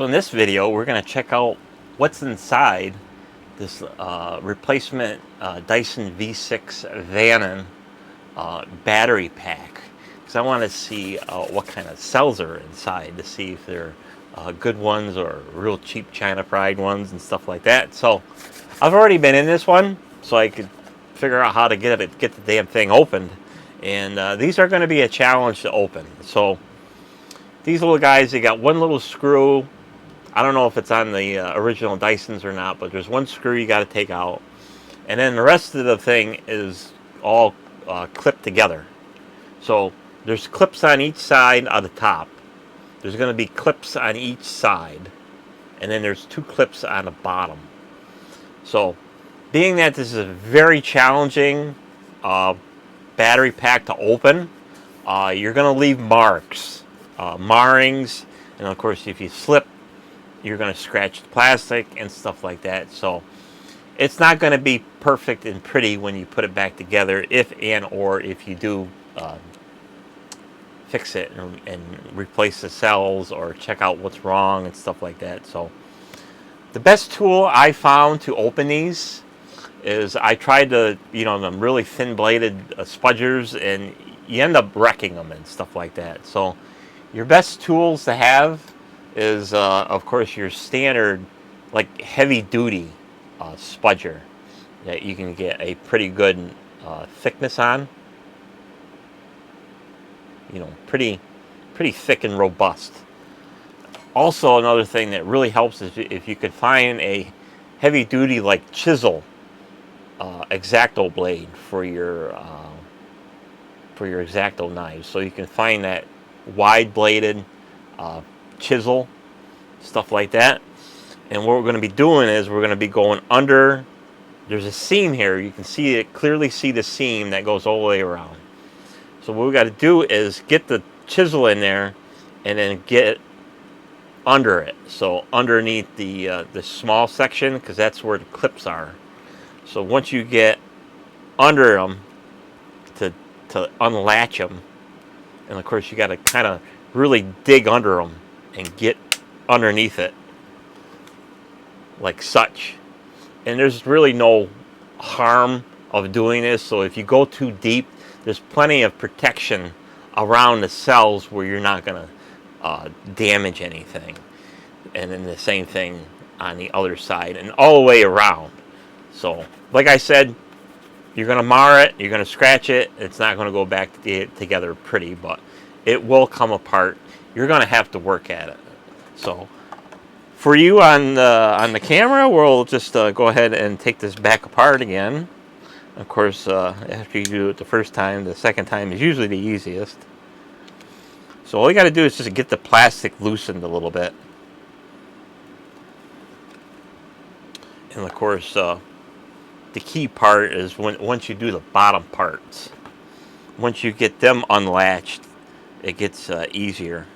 So in this video, we're going to check out what's inside this replacement Dyson V6 Vanon battery pack. Because I want to see what kind of cells are inside to see if they're good ones or real cheap China fried ones and stuff like that. So I've already been in this one, so I could figure out how to get the damn thing opened. And these are going to be a challenge to open. So these little guys, they got one little screw. I don't know if it's on the original Dysons or not, but there's one screw you got to take out. And then the rest of the thing is all clipped together. So there's clips on each side of the top. There's going to be clips on each side. And then there's two clips on the bottom. So being that this is a very challenging battery pack to open, you're going to leave marks, marrings, and of course if you slip, you're going to scratch the plastic and stuff like that. So it's not going to be perfect and pretty when you put it back together, if you do fix it and replace the cells or check out what's wrong and stuff like that. So the best tool I found to open these is I tried them really thin bladed spudgers, and you end up wrecking them and stuff like that. So your best tools to have is of course your standard like heavy duty spudger that you can get a pretty good thickness on. Pretty thick and robust. Also, another thing that really helps is if you could find a heavy duty like chisel X-Acto blade for your X-Acto knives. So you can find that wide bladed chisel, stuff like that. And what we're going to be doing is we're going to be going under. There's a seam here. You can see it, clearly see the seam that goes all the way around. So what we got to do is get the chisel in there and then get under it. So underneath the small section, because that's where the clips are. So once you get under them to unlatch them, and of course you got to kind of really dig under them and get underneath it like such. And there's really no harm of doing this. So if you go too deep, there's plenty of protection around the cells where you're not going to damage anything. And then the same thing on the other side and all the way around. So like I said, you're going to mar it, you're going to scratch it, it's not going to go back together pretty, but it will come apart. You're going to have to work at it. So for you on the camera, we'll just go ahead and take this back apart again. Of course, after you do it the first time, the second time is usually the easiest. So all you got to do is just get the plastic loosened a little bit. And of course, the key part is once you do the bottom parts. Once you get them unlatched, it gets easier.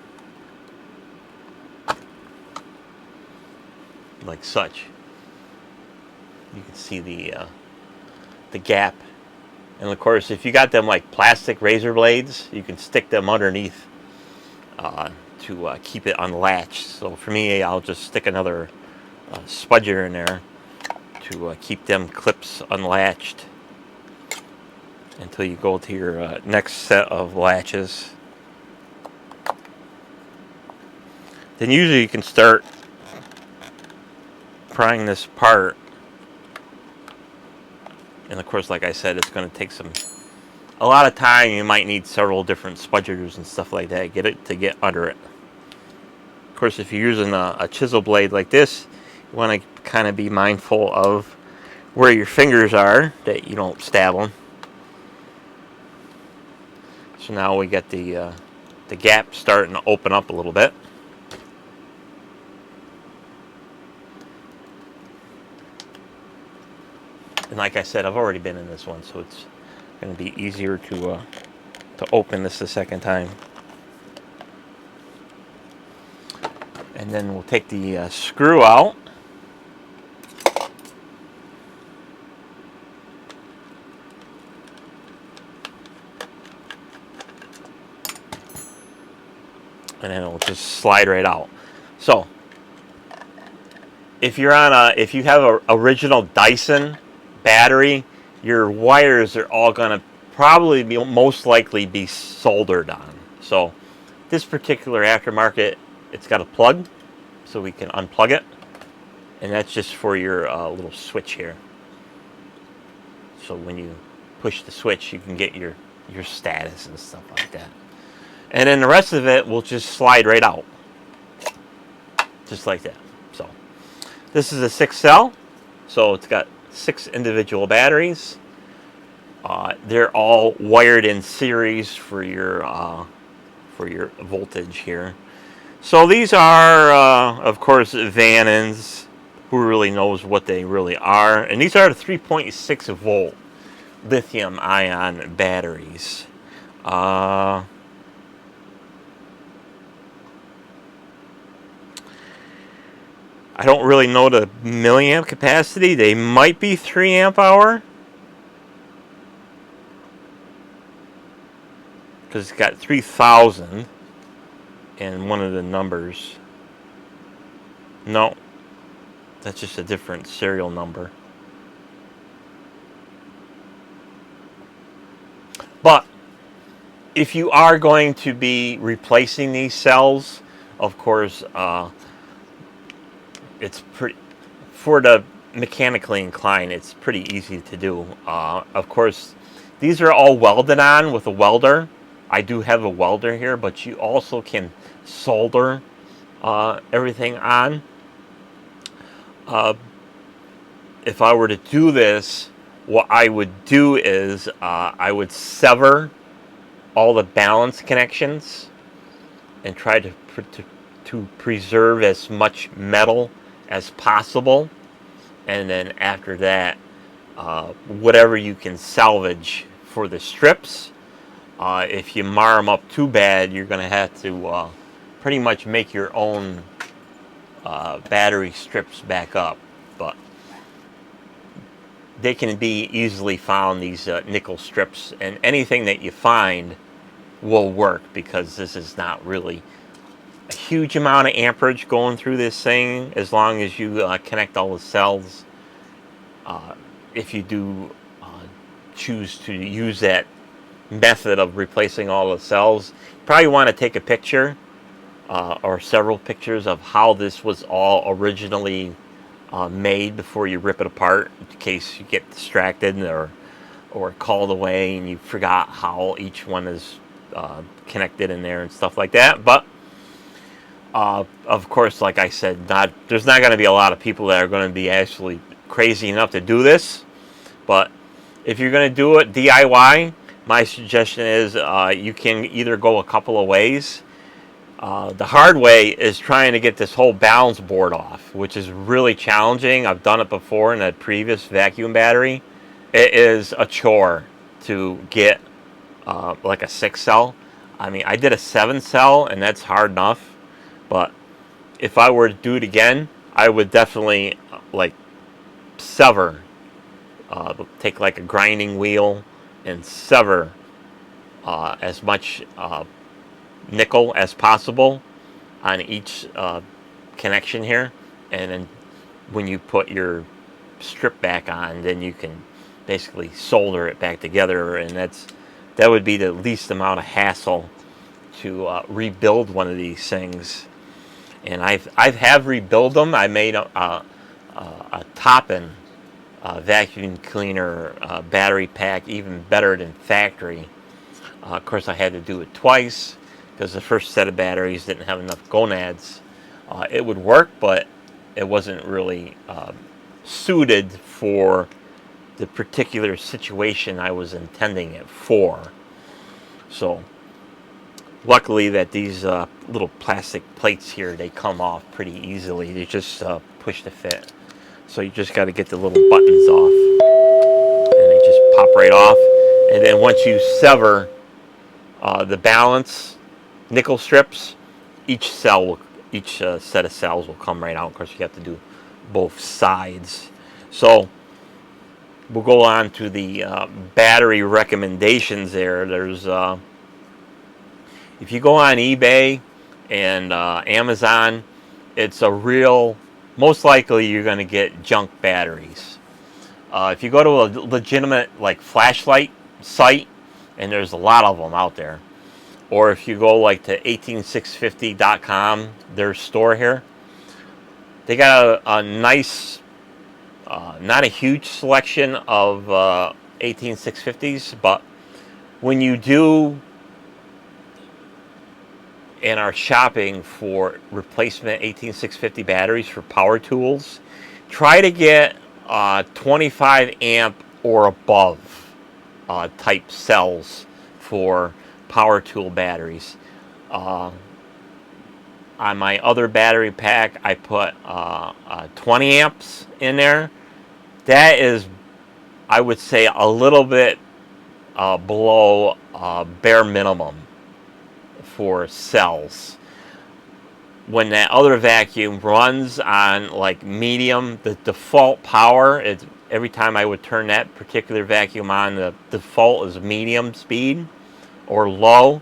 Like such. You can see the gap. And of course, if you got them like plastic razor blades, you can stick them underneath to keep it unlatched. So for me, I'll just stick another spudger in there to keep them clips unlatched until you go to your next set of latches. Then usually you can start prying this apart. And of course, like I said, it's going to take a lot of time. You might need several different spudgers and stuff like that to get under it. Of course, if you're using a chisel blade like this, you want to kind of be mindful of where your fingers are, that you don't stab them. So now we get the gap starting to open up a little bit. And like I said, I've already been in this one, so it's going to be easier to open this the second time. And then we'll take the screw out. And then it'll just slide right out. So if you have a original Dyson battery, your wires are all gonna probably be most likely be soldered on. So this particular aftermarket, it's got a plug, so we can unplug it, and that's just for your little switch here. So when you push the switch, you can get your status and stuff like that. And then the rest of it will just slide right out, just like that. So this is a 6-cell, so it's got 6 individual batteries. They're all wired in series for your voltage here. So these are, of course, Vanons. Who really knows what they really are? And these are the 3.6 volt lithium-ion batteries. I don't really know the milliamp capacity. They might be 3 amp hour. Because it's got 3,000 in one of the numbers. No, that's just a different serial number. But if you are going to be replacing these cells, of course, it's pretty, for the mechanically inclined, it's pretty easy to do. Of course, these are all welded on with a welder. I do have a welder here, but you also can solder everything on. If I were to do this, what I would do is I would sever all the balance connections and try to preserve as much metal as possible. And then after that, whatever you can salvage for the strips. If you mar them up too bad, you're going to have to pretty much make your own battery strips back up. But they can be easily found, these nickel strips, and anything that you find will work, because this is not really a huge amount of amperage going through this thing, as long as you connect all the cells. If you do choose to use that method of replacing all the cells, you probably want to take a picture or several pictures of how this was all originally made before you rip it apart, in case you get distracted or called away and you forgot how each one is connected in there and stuff like that. But of course, like I said, there's not going to be a lot of people that are going to be actually crazy enough to do this. But if you're going to do it DIY, my suggestion is you can either go a couple of ways. The hard way is trying to get this whole balance board off, which is really challenging. I've done it before in a previous vacuum battery. It is a chore to get like a 6-cell. I mean, I did a 7-cell, and that's hard enough. But if I were to do it again, I would definitely sever, take like a grinding wheel and sever as much nickel as possible on each connection here, and then when you put your strip back on, then you can basically solder it back together, and that would be the least amount of hassle to rebuild one of these things. And I've rebuilt them. I made a top-end vacuum cleaner battery pack even better than factory. Of course, I had to do it twice because the first set of batteries didn't have enough gonads. It would work, but it wasn't really suited for the particular situation I was intending it for. So luckily that these little plastic plates here, they come off pretty easily. They just push to fit. So you just got to get the little buttons off, and they just pop right off. And then once you sever the balance nickel strips, each set of cells will come right out. Of course, you have to do both sides. So we'll go on to the battery recommendations there. There's if you go on eBay and Amazon, it's a real most likely you're going to get junk batteries. If you go to a legitimate like flashlight site, and there's a lot of them out there, or if you go like to 18650.com, their store here, they got a nice, not a huge selection of 18650s, but when you do and are shopping for replacement 18650 batteries for power tools, try to get 25 amp or above type cells for power tool batteries. On my other battery pack, I put 20 amps in there. That is, I would say, a little bit below bare minimum for cells. When that other vacuum runs on like medium, the default power is, every time I would turn that particular vacuum on, the default is medium speed or low.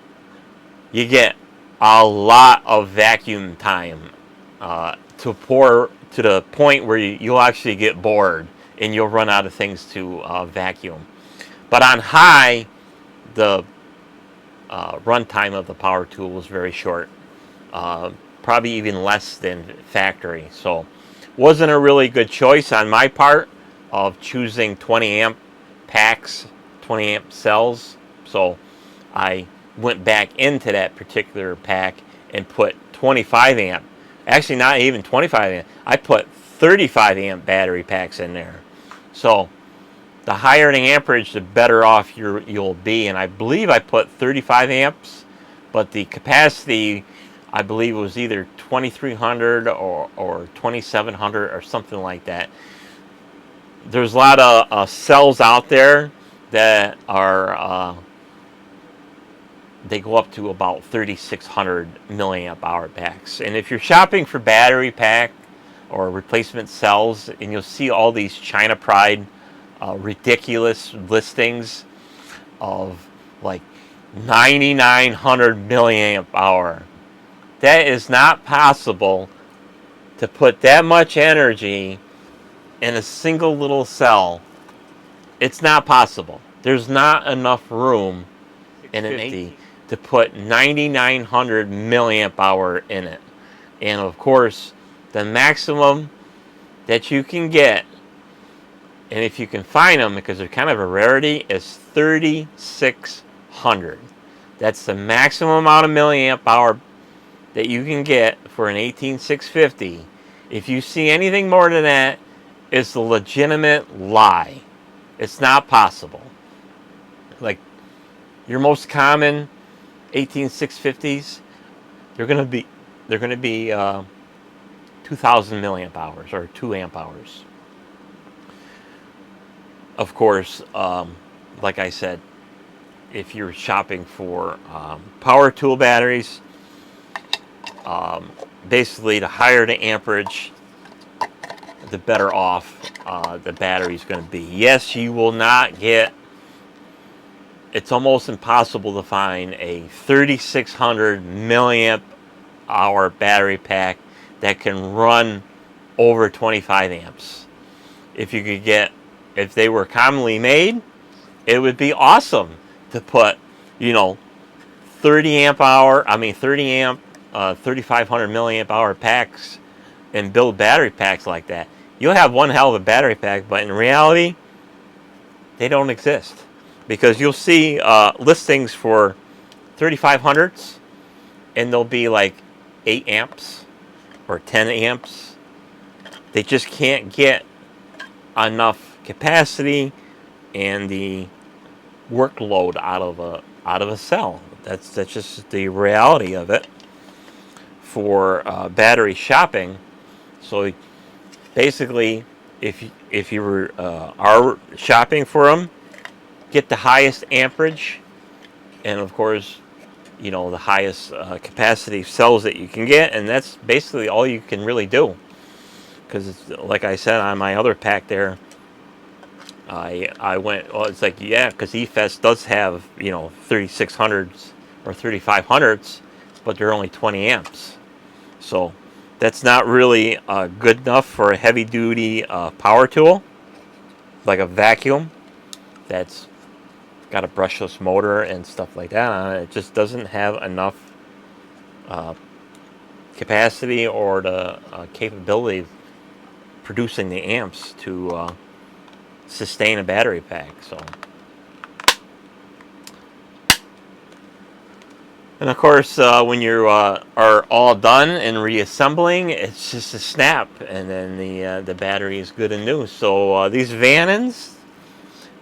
You get a lot of vacuum time to pour to the point where you'll actually get bored and you'll run out of things to vacuum. But on high, the runtime of the power tool was very short, probably even less than factory. So wasn't a really good choice on my part of choosing 20 amp packs, 20 amp cells. So I went back into that particular pack and put 25 amp, actually not even 25 amp, I put 35 amp battery packs in there. So the higher the amperage, the better off you'll be. And I believe I put 35 amps, but the capacity, I believe, was either 2300 or 2700 or something like that. There's a lot of cells out there that are they go up to about 3600 milliamp hour packs. And if you're shopping for battery pack or replacement cells, and you'll see all these China Pride ridiculous listings of like 9900 milliamp hour. That is not possible to put that much energy in a single little cell. It's not possible. There's not enough room in an 80 to put 9900 milliamp hour in it. And of course, the maximum that you can get, and if you can find them, because they're kind of a rarity, is 3600. That's the maximum amount of milliamp hour that you can get for an 18650. If you see anything more than that, it's a legitimate lie. It's not possible. Like your most common 18650s, they're going to be 2000 milliamp hours or 2 amp hours. Of course, like I said, if you're shopping for power tool batteries, basically the higher the amperage, the better off the battery is going to be. Yes, you will not get, it's almost impossible to find a 3600 milliamp hour battery pack that can run over 25 amps. If you could get, if they were commonly made, it would be awesome to put, 30 amp, 3500 milliamp hour packs and build battery packs like that. You'll have one hell of a battery pack, but in reality, they don't exist. Because you'll see listings for 3500s, and they'll be like 8 amps or 10 amps. They just can't get enough capacity and the workload out of a cell. That's just the reality of it for battery shopping. So basically, if you are shopping for them, get the highest amperage, and of course, the highest capacity cells that you can get, and that's basically all you can really do. Because like I said on my other pack there, I went, well, it's like, yeah, because eFest does have 3600s or 3500s, but they're only 20 amps. So That's not really good enough for a heavy duty power tool, like a vacuum that's got a brushless motor and stuff like that on it. It just doesn't have enough capacity or the capability of producing the amps to sustain a battery pack. So, and of course, when you are all done and reassembling, it's just a snap, and then the battery is good and new. So these Vanons,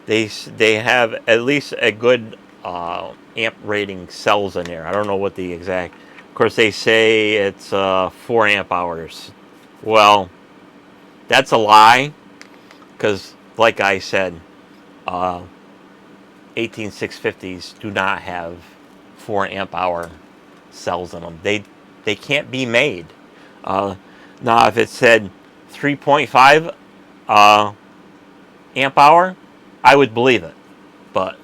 they have at least a good amp rating cells in there. I don't know what the exact. Of course, they say it's 4 amp hours. Well, that's a lie, because like I said, 18650s do not have 4 amp hour cells in them. They can't be made. Now, if it said 3.5 amp hour, I would believe it. But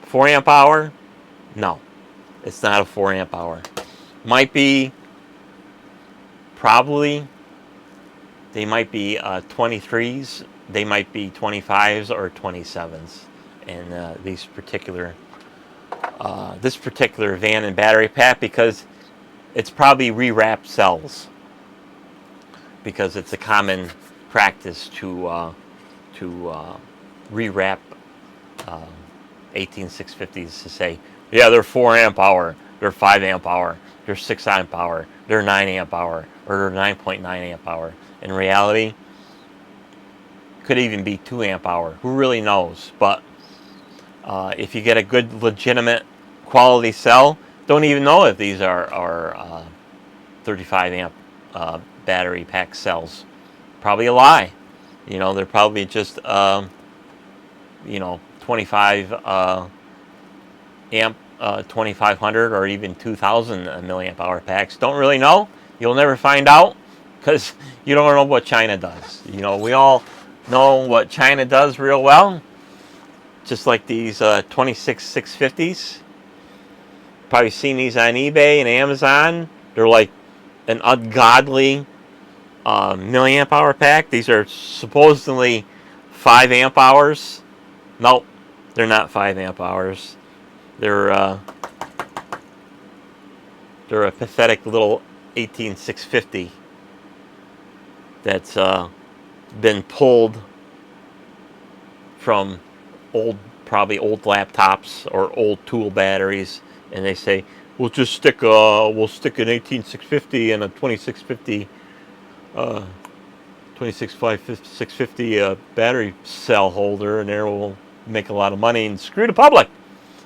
4 amp hour, no, it's not a 4 amp hour. Might be, probably, they might be 23s, they might be 25s or 27s. And this particular Vanon battery pack, because it's probably rewrapped cells, because it's a common practice to rewrap 18650s to say, yeah, they're 4 amp hour, they're 5 amp hour, they're 6 amp hour, they're 9 amp hour, or they're 9.9 amp hour. In reality, could even be 2 amp hour. Who really knows? But if you get a good, legitimate, quality cell, don't even know if these are 35 amp battery pack cells. Probably a lie. You know, they're probably just 25 amp 2500 or even 2000 milliamp hour packs. Don't really know. You'll never find out, because you don't know what China does. You know, we all know what China does real well. Just like these 26650s. Probably seen these on eBay and Amazon. They're like an ungodly milliamp hour pack. These are supposedly 5 amp hours. Nope, they're not 5 amp hours. They're a pathetic little 18650 that's been pulled from probably old laptops or old tool batteries, and they say we'll just stick an 18650 and a 2650 650 battery cell holder, and there we'll make a lot of money and screw the public.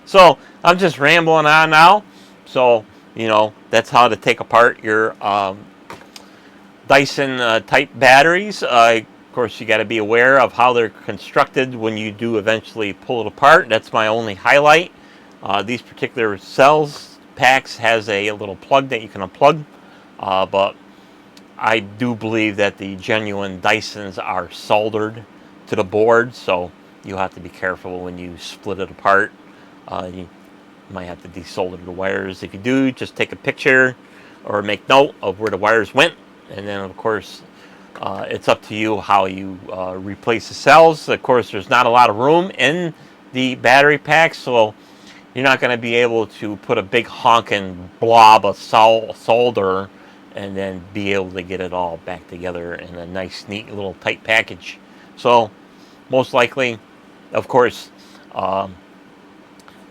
So I'm just rambling on now. So that's how to take apart your Dyson type batteries. Of course, you got to be aware of how they're constructed when you do eventually pull it apart. That's my only highlight. These particular cells packs has a little plug that you can unplug, but I do believe that the genuine Dysons are soldered to the board, so you'll have to be careful when you split it apart. You might have to desolder the wires. If you do, just take a picture or make note of where the wires went, and then of course it's up to you how you replace the cells. Of course, there's not a lot of room in the battery pack, so you're not going to be able to put a big honking blob of solder and then be able to get it all back together in a nice, neat, little tight package. So most likely, of course,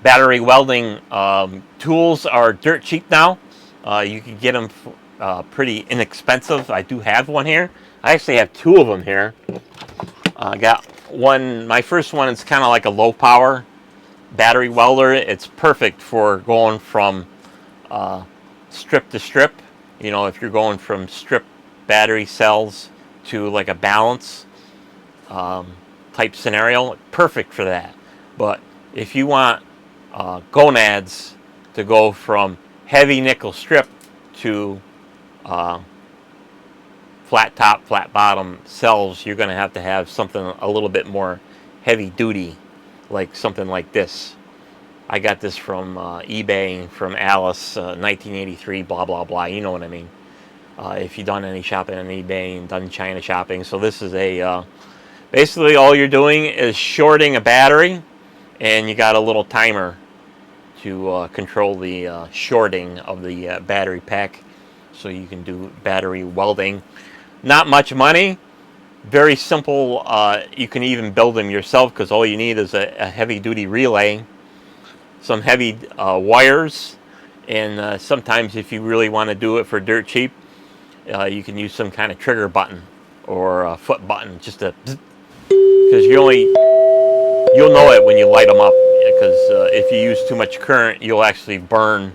battery welding tools are dirt cheap now. You can get them pretty inexpensive. I do have one here. I actually have 2 of them here. I got one. My first one is kind of like a low power battery welder. It's perfect for going from strip to strip. If you're going from strip battery cells to like a balance type scenario, perfect for that. But if you want gonads to go from heavy nickel strip to flat top, flat bottom cells, you're going to have something a little bit more heavy duty, like something like this. I got this from eBay, from Alice, 1983, blah, blah, blah. You know what I mean. if you've done any shopping on eBay and done China shopping. So this is a basically all you're doing is shorting a battery, and you got a little timer to control the shorting of the battery pack, so you can do battery welding. Not much money, very simple. You can even build them yourself, because all you need is a heavy duty relay, some heavy wires, and sometimes if you really want to do it for dirt cheap, you can use some kind of trigger button or a foot button, just to, because you'll know it when you light them up, because if you use too much current, you'll actually burn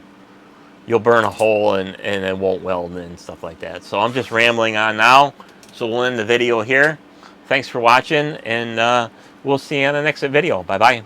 a hole, and it won't weld and stuff like that. So I'm just rambling on now, so we'll end the video here. Thanks for watching, and we'll see you on the next video. Bye bye.